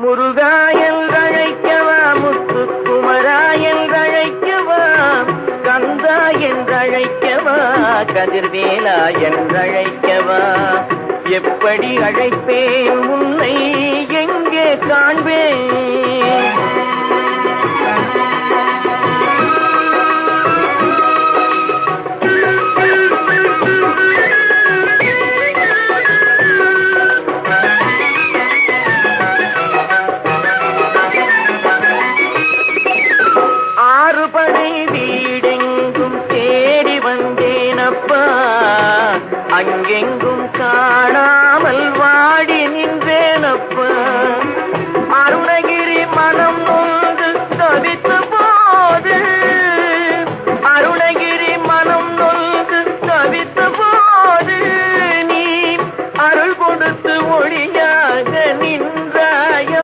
முருகா என்றழைக்கவா, முத்துக்குமரா என்றழைக்கவா, கந்தா என்றழைக்கவா, கதிர்வேலா என்றழைக்கவா, எப்படி அழைப்பேன் உன்னை எங்கே காண்பேன்? ஆறுபடை வீடெங்கும் தேடி வந்தேனப்பா, அங்கெங்கும்